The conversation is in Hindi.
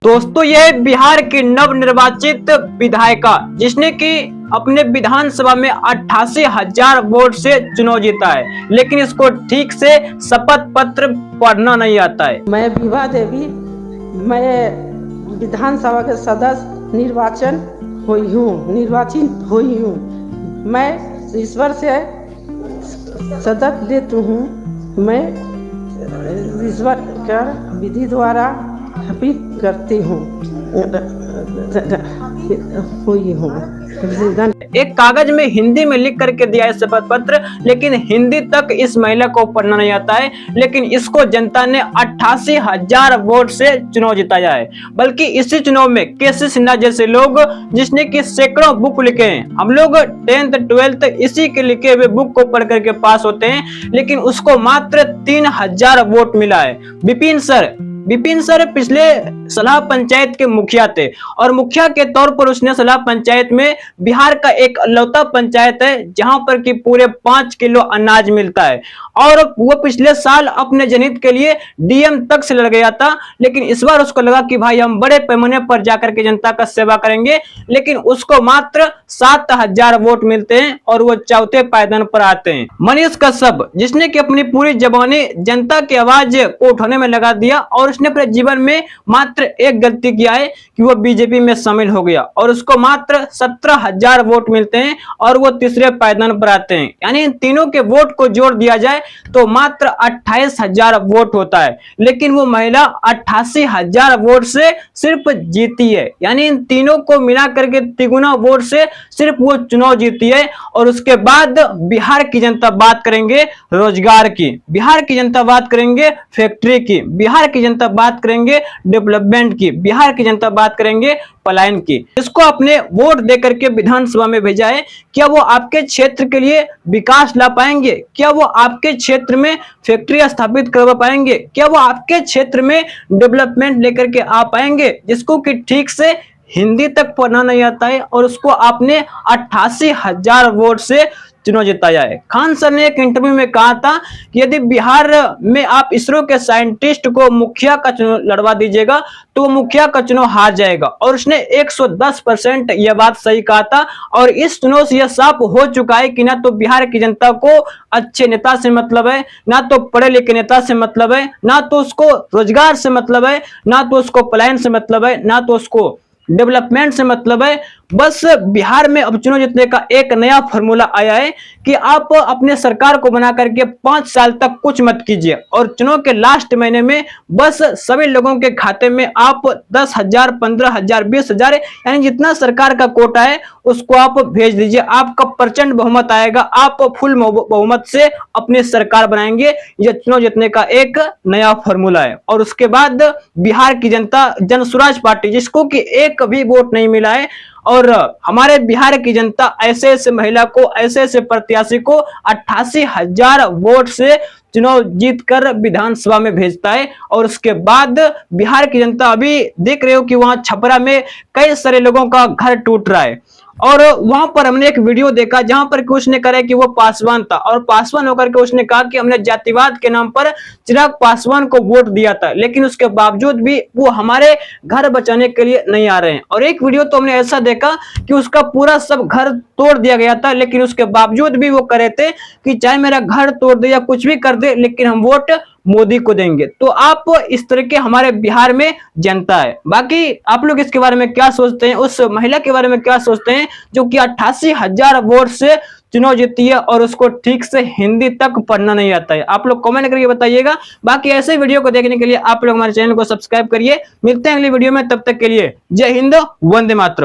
दोस्तों यह बिहार की नवनिर्वाचित विधायिका जिसने कि अपने विधानसभा में 88,000 वोट से चुनाव जीता है, लेकिन इसको ठीक से शपथ पत्र पढ़ना नहीं आता है। मैं विभा देवी, मैं विधानसभा के सदस्य निर्वाचित हुई हूँ। मैं ईश्वर से शपथ लेती हूँ। मैं ईश्वर का विधि द्वारा स्थापित करती हूँ हुई हूँ। एक कागज में हिंदी में लिख करके दिया है शपथ पत्र, लेकिन हिंदी तक इस महिला को पढ़ना नहीं आता है। लेकिन इसको जनता ने 88,000 वोट से चुनाव जिताया है। बल्कि इसी चुनाव में केसी सिन्हा जैसे लोग जिसने कि सैकड़ों बुक लिखे हैं, हम लोग 10th 12th इसी के लिखे हुए बुक को पढ़ करके पास होते हैं, लेकिन उसको मात्र 3,000 वोट मिला है। विपिन सर पिछले सलाह पंचायत के मुखिया थे और मुखिया के तौर पर उसने सलाह पंचायत में बिहार का एक अलौता पंचायत है जहां पर कि पूरे 5 किलो अनाज मिलता है, और वो पिछले साल अपने जनहित के लिए डीएम तक से लड़ गया था। लेकिन इस बार उसको लगा कि भाई हम बड़े पैमाने पर जाकर के जनता का सेवा करेंगे, लेकिन उसको मात्र 7,000 वोट मिलते हैं और वो चौथे पायदान पर आते हैं। मनीष कश्यप जिसने कि अपनी पूरी जबानी जनता की आवाज को उठाने में लगा दिया और उसने अपने जीवन में मात्र एक गलती किया है कि वो बीजेपी में शामिल हो गया और उसको मात्र 17,000 वोट मिलते हैं और वो तीसरे पायदान पर आते हैं। यानी इन तीनों के वोट को जोड़ दिया जाए तो मात्र 28,000 वोट होता है, लेकिन वो महिला 88,000 वोट से सिर्फ जीती है। यानी इन तीनों को मिला करके तिगुना वोट से सिर्फ वो चुनाव जीती है। और उसके बाद बिहार की जनता बात करेंगे रोजगार की, बिहार की जनता बात करेंगे फैक्ट्री की, बिहार की जनता बात करेंगे डेवलपमेंट की, बिहार की जनता बात करेंगे पलायन की। इसको अपने वोट देकर के विधानसभा में भेजा है। क्या वो आपके क्षेत्र के लिए विकास ला पाएंगे? क्या वो आपके क्षेत्र में फैक्ट्री स्थापित करवा पाएंगे? क्या वो आपके क्षेत्र में डेवलपमेंट लेकर के आ पाएंगे? जिसको कि ठीक से हिंदी तक पढ़ना नहीं आता है और उसको आपने 88,000 वोट से चुनाव जिताया है। खान सर ने एक इंटरव्यू में कहा था कि यदि बिहार में आप इसरो के साइंटिस्ट को मुखिया का चुनाव लड़वा दीजिएगा तो मुखिया का चुनाव हार जाएगा, और उसने 110% यह बात सही कहा था। और इस चुनाव से यह साफ हो चुका है कि ना तो बिहार की जनता को अच्छे नेता से मतलब है, ना तो पढ़े लिखे नेता से मतलब है, ना तो उसको रोजगार से मतलब है, ना तो उसको पलायन से मतलब है, ना तो उसको डेवलपमेंट से मतलब है। बस बिहार में अब चुनाव जीतने का एक नया फॉर्मूला आया है कि आप अपने सरकार को बना करके 5 साल तक कुछ मत कीजिए और चुनाव के लास्ट महीने में बस सभी लोगों के खाते में आप 10,000, 15,000, 20,000 यानी जितना सरकार का कोटा है उसको आप भेज दीजिए। आपका प्रचंड बहुमत आएगा, आप फुल बहुमत से अपनी सरकार बनाएंगे। यह चुनाव जीतने का एक नया फॉर्मूला है। और उसके बाद बिहार की जनता जनसुराज पार्टी जिसको कि एक भी वोट नहीं मिला है, और हमारे बिहार की जनता ऐसे ऐसे महिला को, ऐसे ऐसे प्रत्याशी को 88,000 वोट से चुनाव जीतकर विधानसभा में भेजता है। और उसके बाद बिहार की जनता अभी देख रहे हो कि वहां छपरा में कई सारे लोगों का घर टूट रहा है, और वहां पर हमने एक वीडियो देखा जहां पर उसने कहा कि वो पासवान था और पासवान होकर के उसने कहा कि हमने जातिवाद के नाम पर चिराग पासवान को वोट दिया था, लेकिन उसके बावजूद भी वो हमारे घर बचाने के लिए नहीं आ रहे हैं। और एक वीडियो तो हमने ऐसा देखा कि उसका पूरा सब घर तोड़ दिया गया था, लेकिन उसके बावजूद भी वो कह रहे थे कि चाहे मेरा घर तोड़ दे या कुछ भी कर दे, लेकिन हम वोट मोदी को देंगे। तो आप इस तरह के हमारे बिहार में जनता है। बाकी आप लोग इसके बारे में क्या सोचते हैं, उस महिला के बारे में क्या सोचते हैं जो कि 88,000 वोट से चुनाव जीती है और उसको ठीक से हिंदी तक पढ़ना नहीं आता है? आप लोग कमेंट करके बताइएगा। बाकी ऐसे वीडियो को देखने के लिए आप लोग हमारे चैनल को सब्सक्राइब करिए। मिलते हैं अगली वीडियो में, तब तक के लिए जय हिंद, वंदे मातरम।